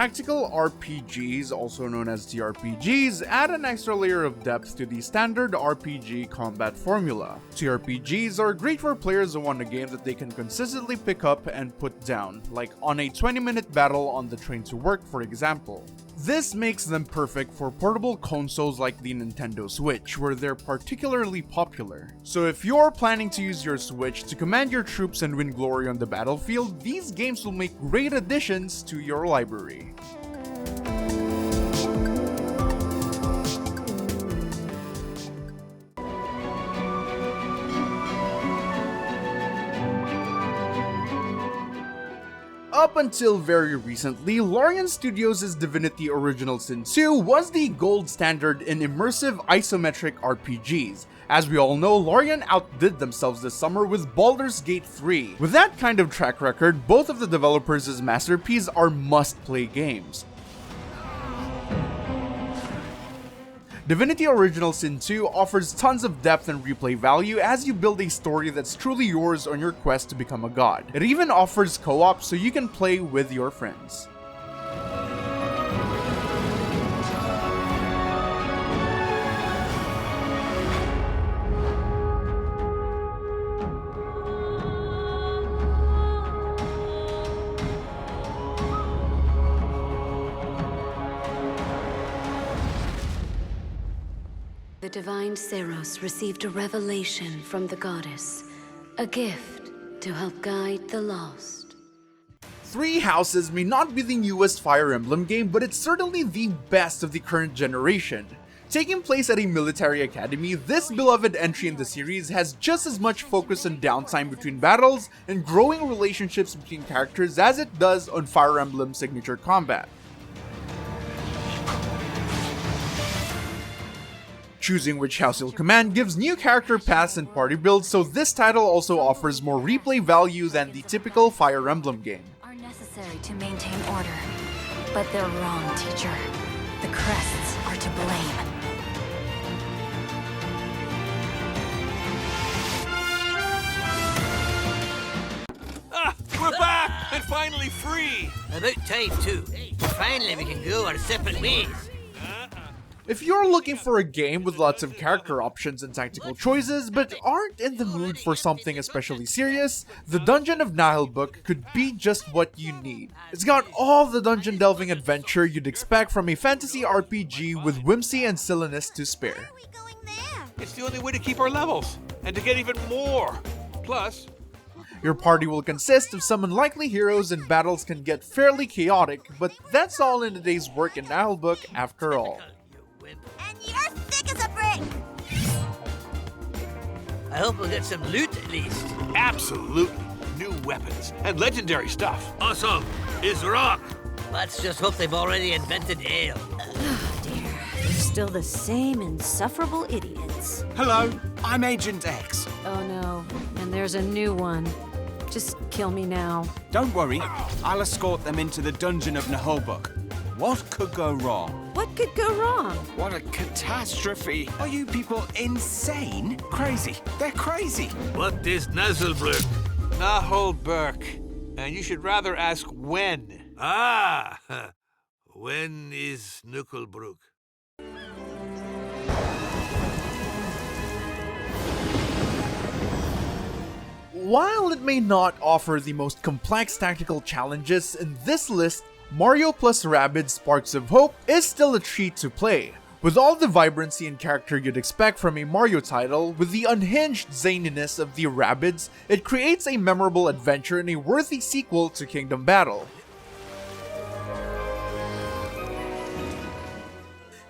Tactical RPGs, also known as TRPGs, add an extra layer of depth to the standard RPG combat formula. TRPGs are great for players who want a game that they can consistently pick up and put down, like on a 20-minute battle on the train to work, for example. This makes them perfect for portable consoles like the Nintendo Switch, where they're particularly popular. So if you're planning to use your Switch to command your troops and win glory on the battlefield, these games will make great additions to your library. Up until very recently, Larian Studios' Divinity Original Sin 2 was the gold standard in immersive isometric RPGs. As we all know, Larian outdid themselves this summer with Baldur's Gate 3. With that kind of track record, both of the developers' masterpieces are must-play games. Divinity Original Sin 2 offers tons of depth and replay value as you build a story that's truly yours on your quest to become a god. It even offers co-op so you can play with your friends. The divine Seros received a revelation from the goddess, a gift to help guide the lost. Three Houses may not be the newest Fire Emblem game, but it's certainly the best of the current generation. Taking place at a military academy, this beloved entry in the series has just as much focus on downtime between battles and growing relationships between characters as it does on Fire Emblem's signature combat. Choosing which house you'll command gives new character paths and party builds, so this title also offers more replay value than the typical Fire Emblem game. Are necessary to maintain order, but they're wrong, teacher. The crests are to blame. We're back and finally free. About time too. Finally we can go our separate ways. If you're looking for a game with lots of character options and tactical choices, but aren't in the mood for something especially serious, the Dungeon of Naheulbeuk could be just what you need. It's got all the dungeon delving adventure you'd expect from a fantasy RPG with whimsy and silliness to spare. It's the only way to keep our levels and to get even more. Plus, your party will consist of some unlikely heroes and battles can get fairly chaotic, but that's all in a day's work in Naheulbeuk after all. And you're thick as a brick! I hope we'll get some loot at least. absolutely new weapons and legendary stuff. Awesome is rock. Let's just hope they've already invented ale. Oh dear, they're still the same insufferable idiots. Hello, I'm Agent X. Oh no, and there's a new one. Just kill me now. Don't worry, I'll escort them into the Dungeon of Naheulbeuk. What could go wrong? What could go wrong? What a catastrophe! Are you people insane? Crazy. They're crazy. What is Naheulbeuk? Naheulbeuk. And you should rather ask when. Ah! When is Naheulbeuk? While it may not offer the most complex tactical challenges in this list, Mario plus Rabbids Sparks of Hope is still a treat to play. With all the vibrancy and character you'd expect from a Mario title, with the unhinged zaniness of the Rabbids, it creates a memorable adventure and a worthy sequel to Kingdom Battle.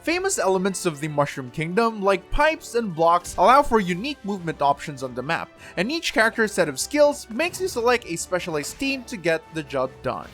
Famous elements of the Mushroom Kingdom, like pipes and blocks, allow for unique movement options on the map, and each character's set of skills makes you select a specialized team to get the job done.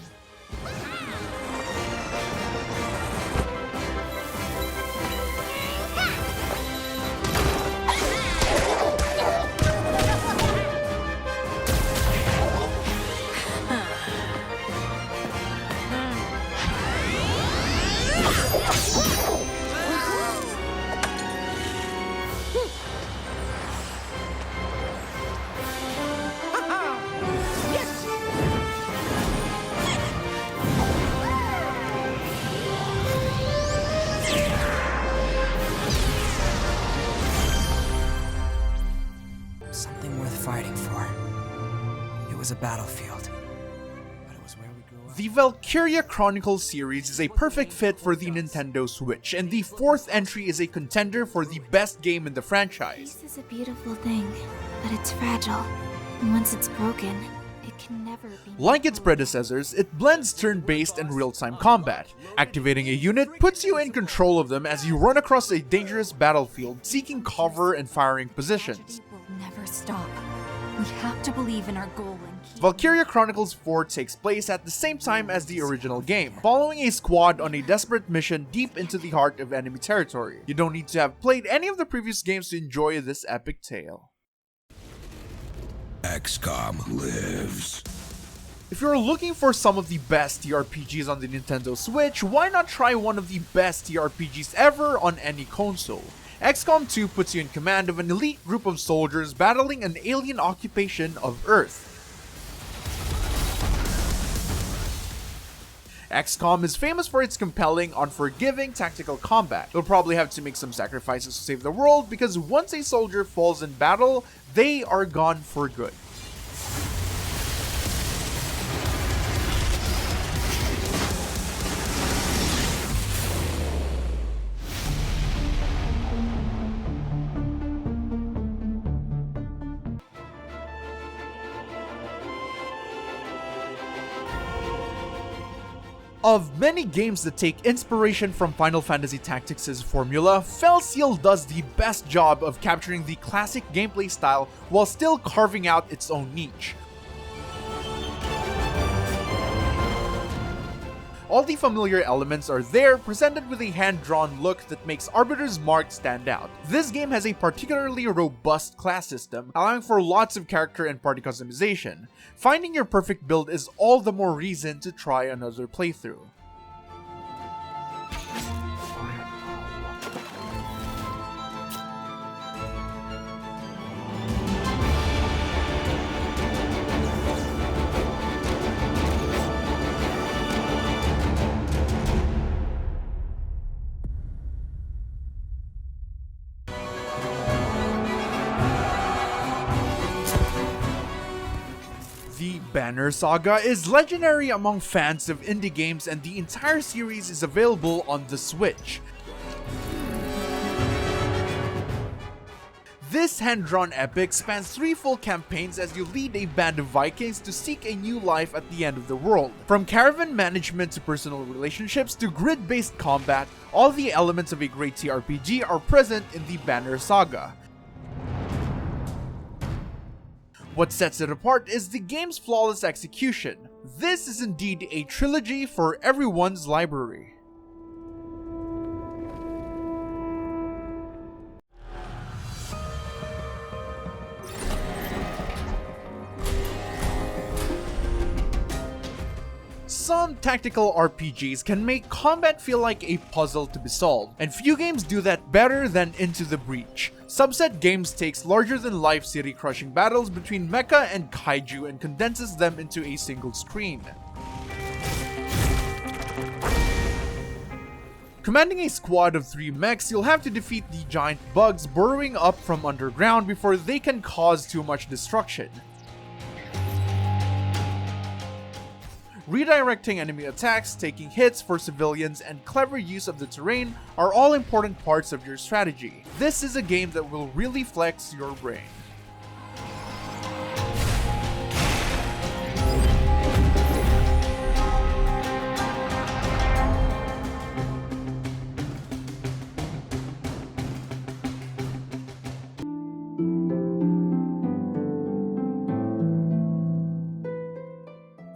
was a battlefield, but it was where we grew up. The Valkyrie Chronicles series is a perfect fit for the Nintendo Switch, and the 4th entry is a contender for the best game in the franchise. Peace is a beautiful thing, but it's fragile. And once it's broken, it can never be... Like its predecessors, it blends turn-based and real-time combat. Activating a unit puts you in control of them as you run across a dangerous battlefield, seeking cover and firing positions. We'll never stop. We have to believe in our goal and keep... Valkyrie Chronicles 4 takes place at the same time as the original game, following a squad on a desperate mission deep into the heart of enemy territory. You don't need to have played any of the previous games to enjoy this epic tale. Xcom lives. If you're looking for some of the best TRPGs on the Nintendo Switch, why not try one of the best TRPGs ever on any console? Xcom 2 puts you in command of an elite group of soldiers battling an alien occupation of Earth. Xcom is famous for its compelling, unforgiving tactical combat. You'll probably have to make some sacrifices to save the world because once a soldier falls in battle, they are gone for good. Of many games that take inspiration from Final Fantasy Tactics' formula, Felseal does the best job of capturing the classic gameplay style while still carving out its own niche. All the familiar elements are there, presented with a hand-drawn look that makes Arbiters' mark stand out. This game has a particularly robust class system, allowing for lots of character and party customization. Finding your perfect build is all the more reason to try another playthrough. The Banner Saga is legendary among fans of indie games, and the entire series is available on the Switch. This hand-drawn epic spans 3 full campaigns as you lead a band of Vikings to seek a new life at the end of the world. From caravan management to personal relationships to grid-based combat, all the elements of a great TRPG are present in the Banner Saga. What sets it apart is the game's flawless execution. This is indeed a trilogy for everyone's library. Some tactical RPGs can make combat feel like a puzzle to be solved, and few games do that better than Into the Breach. Subset Games takes larger-than-life city-crushing battles between mecha and kaiju and condenses them into a single screen. Commanding a squad of 3 mechs, you'll have to defeat the giant bugs burrowing up from underground before they can cause too much destruction. Redirecting enemy attacks, taking hits for civilians, and clever use of the terrain are all important parts of your strategy. This is a game that will really flex your brain.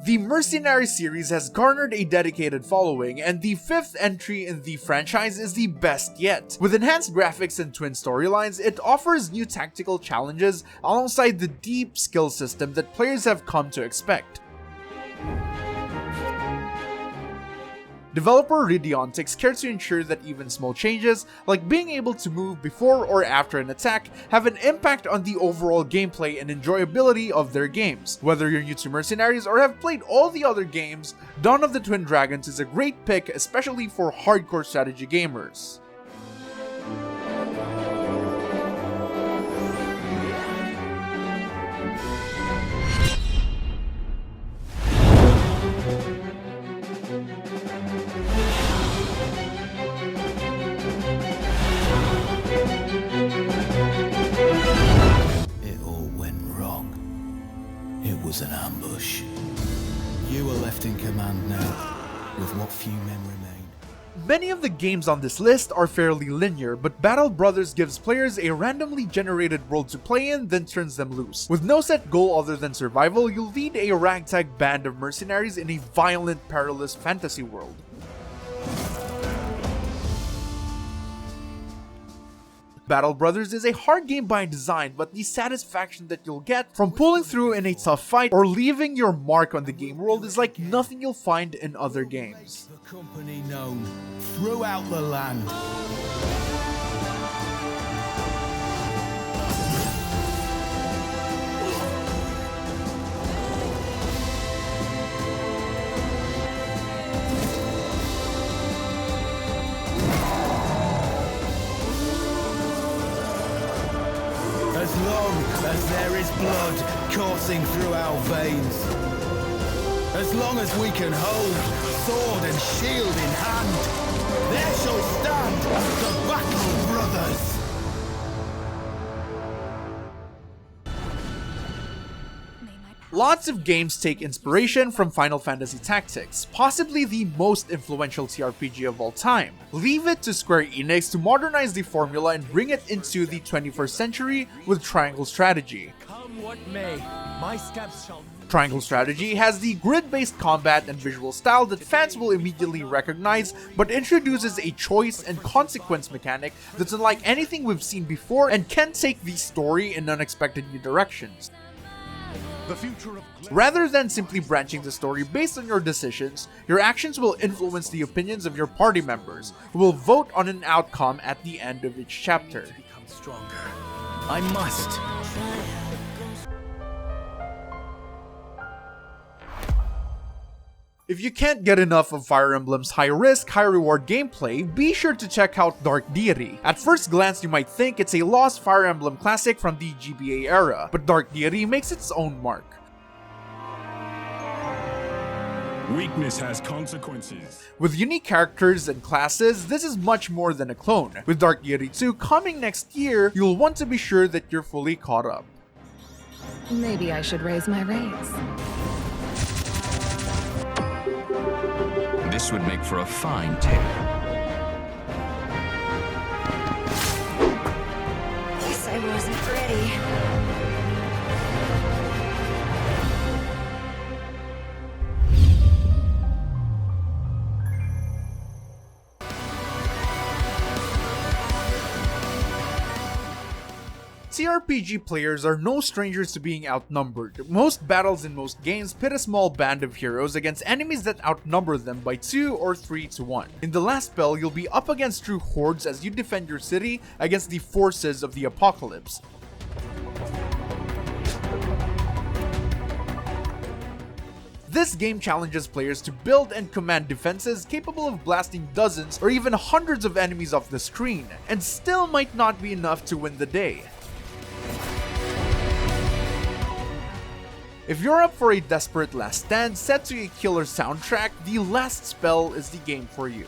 The Mercenaries series has garnered a dedicated following, and the 5th entry in the franchise is the best yet. With enhanced graphics and twin storylines, it offers new tactical challenges alongside the deep skill system that players have come to expect. Developer Reborn takes care to ensure that even small changes, like being able to move before or after an attack, have an impact on the overall gameplay and enjoyability of their games. Whether you're new to Mercenaries or have played all the other games, Dawn of the Twin Dragons is a great pick, especially for hardcore strategy gamers. ambush. You are left in command now, with what few men remain. Many of the games on this list are fairly linear, but Battle Brothers gives players a randomly generated world to play in, then turns them loose. With no set goal other than survival, you'll lead a ragtag band of mercenaries in a violent, perilous fantasy world. Battle Brothers is a hard game by design, but the satisfaction that you'll get from pulling through in a tough fight or leaving your mark on the game world is like nothing you'll find in other games. The company known throughout the land. As long as there is blood coursing through our veins, as long as we can hold sword and shield in hand, there shall stand the Battle Brothers! Lots of games take inspiration from Final Fantasy Tactics, possibly the most influential TRPG of all time. Leave it to Square Enix to modernize the formula and bring it into the 21st century with Triangle Strategy. Come what may, my steps shall... Triangle Strategy has the grid-based combat and visual style that fans will immediately recognize, but introduces a choice and consequence mechanic that's unlike anything we've seen before and can take the story in unexpected new directions. Rather than simply branching the story based on your decisions, your actions will influence the opinions of your party members, who will vote on an outcome at the end of each chapter. I must. If you can't get enough of Fire Emblem's high-risk, high-reward gameplay, be sure to check out Dark Deity. At first glance, you might think it's a lost Fire Emblem classic from the GBA era, but Dark Deity makes its own mark. Weakness has consequences. With unique characters and classes, this is much more than a clone. With Dark Deity 2 coming next year, you'll want to be sure that you're fully caught up. Maybe I should raise my rates. This would make for a fine tale. Guess I wasn't ready. TRPG players are no strangers to being outnumbered. Most battles in most games pit a small band of heroes against enemies that outnumber them by 2 or 3 to 1. In the last spell, you'll be up against true hordes as you defend your city against the forces of the apocalypse. This game challenges players to build and command defenses capable of blasting dozens or even hundreds of enemies off the screen, and still might not be enough to win the day. If you're up for a desperate last stand set to a killer soundtrack, the last spell is the game for you.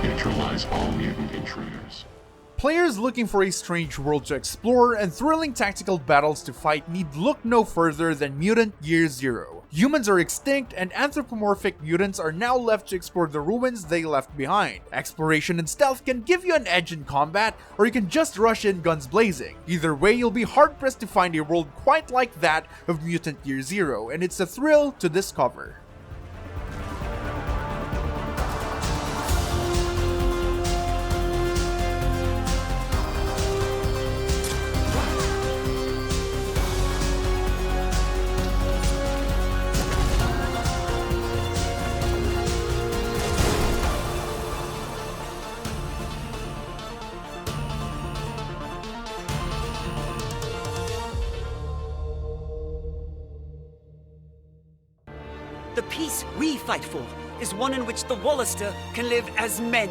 Neutralize all mutant intruders. Players looking for a strange world to explore and thrilling tactical battles to fight need look no further than Mutant Year Zero. Humans are extinct and anthropomorphic mutants are now left to explore the ruins they left behind. Exploration and stealth can give you an edge in combat, or you can just rush in guns blazing. Either way, you'll be hard pressed to find a world quite like that of Mutant Year Zero, and it's a thrill to discover. The peace we fight for is one in which the Wallister can live as men.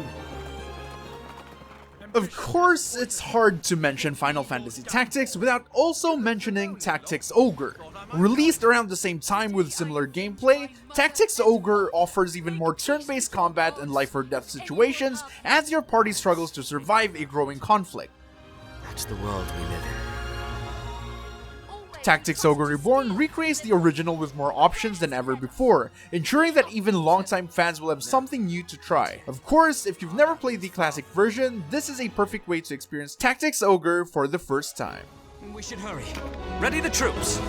Of course, it's hard to mention Final Fantasy Tactics without also mentioning Tactics Ogre. Released around the same time with similar gameplay, Tactics Ogre offers even more turn-based combat and life or death situations as your party struggles to survive a growing conflict. That's the world we live in. Tactics Ogre Reborn recreates the original with more options than ever before, ensuring that even longtime fans will have something new to try. Of course, if you've never played the classic version, this is a perfect way to experience Tactics Ogre for the first time. We should hurry. Ready the troops.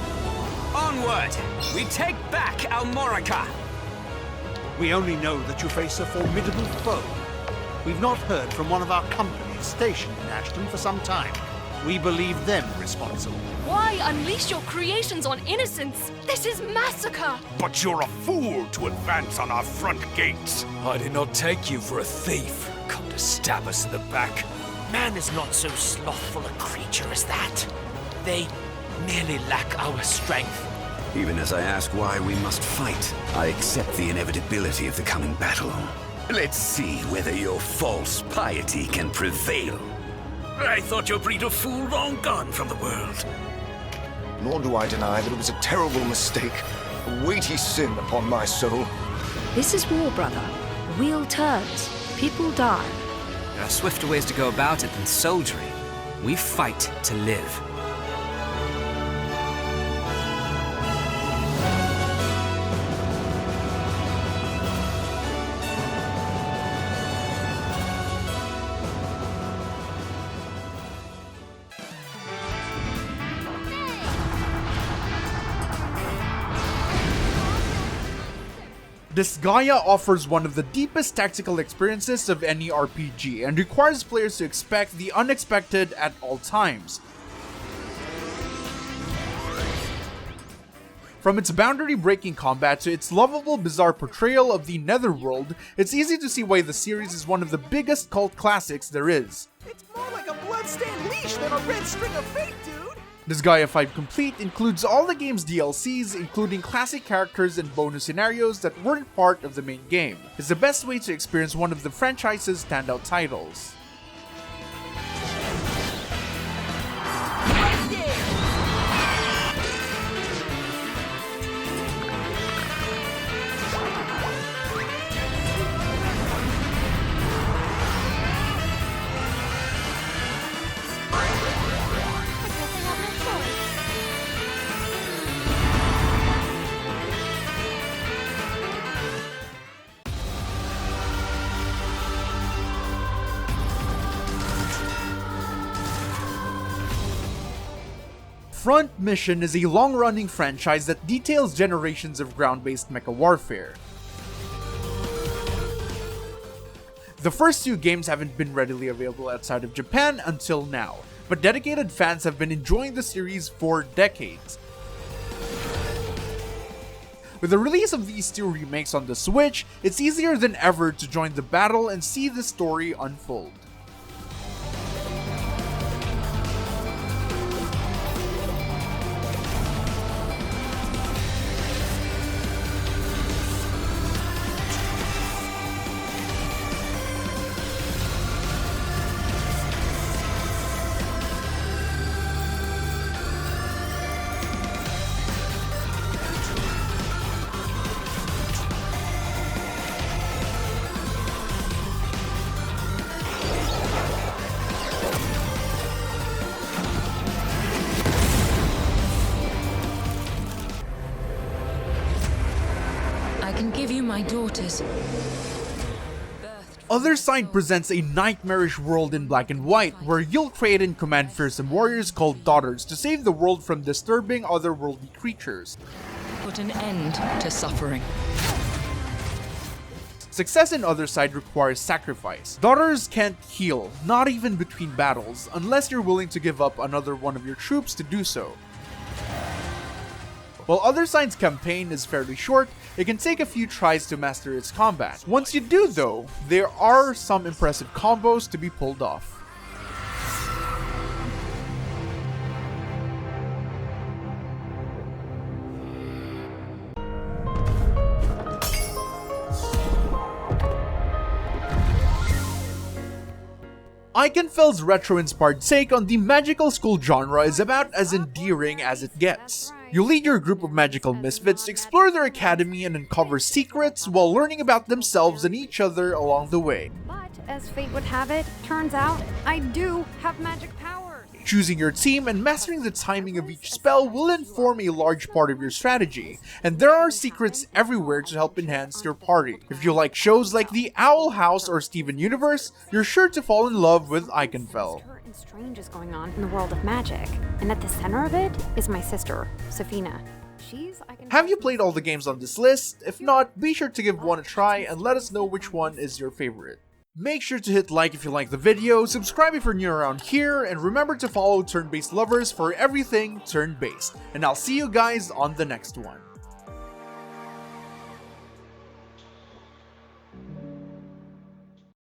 Onward! We take back Almorica! We only know that you face a formidable foe. We've not heard from one of our companies stationed in Ashton for some time. We believe them responsible. Why unleash your creations on innocents? This is massacre! But you're a fool to advance on our front gates. I did not take you for a thief. Come to stab us in the back. Man is not so slothful a creature as that. They merely lack our strength. Even as I ask why we must fight, I accept the inevitability of the coming battle. Let's see whether your false piety can prevail. I thought your breed of fool long gone from the world. Nor do I deny that it was a terrible mistake, a weighty sin upon my soul. This is war, brother. Wheel turns. People die. There are swifter ways to go about it than soldiery. We fight to live. Disgaea offers one of the deepest tactical experiences of any RPG and requires players to expect the unexpected at all times. From its boundary-breaking combat to its lovable, bizarre portrayal of the Netherworld, it's easy to see why the series is one of the biggest cult classics there is. It's more like a bloodstained leash than a red string of fate, dude! Disgaea 5 Complete includes all the game's DLCs, including classic characters and bonus scenarios that weren't part of the main game. It's the best way to experience one of the franchise's standout titles. Front Mission is a long-running franchise that details generations of ground-based mecha warfare. The first two games haven't been readily available outside of Japan until now, but dedicated fans have been enjoying the series for decades. With the release of these two remakes on the Switch, it's easier than ever to join the battle and see the story unfold. My daughters. Othercide presents a nightmarish world in black and white, where you'll create and command fearsome warriors called Daughters to save the world from disturbing otherworldly creatures. Put an end to suffering. Success in Othercide requires sacrifice. Daughters can't heal, not even between battles, unless you're willing to give up another one of your troops to do so. While Otherside's campaign is fairly short, it can take a few tries to master its combat. Once you do though, there are some impressive combos to be pulled off. Ikenfell's retro-inspired take on the magical school genre is about as endearing as it gets. You lead your group of magical misfits to explore their academy and uncover secrets while learning about themselves and each other along the way. But as fate would have it, turns out I do have magic powers. Choosing your team and mastering the timing of each spell will inform a large part of your strategy, and there are secrets everywhere to help enhance your party. If you like shows like The Owl House or Steven Universe, you're sure to fall in love with Ikenfell. Strange is going on in the world of magic, and at the center of it is my sister, Safina. Have you played all the games on this list? If not, be sure to give one a try and let us know which one is your favorite. Make sure to hit like if you like the video, subscribe if you're new around here, and remember to follow turn-based lovers for everything turn-based. And I'll see you guys on the next one.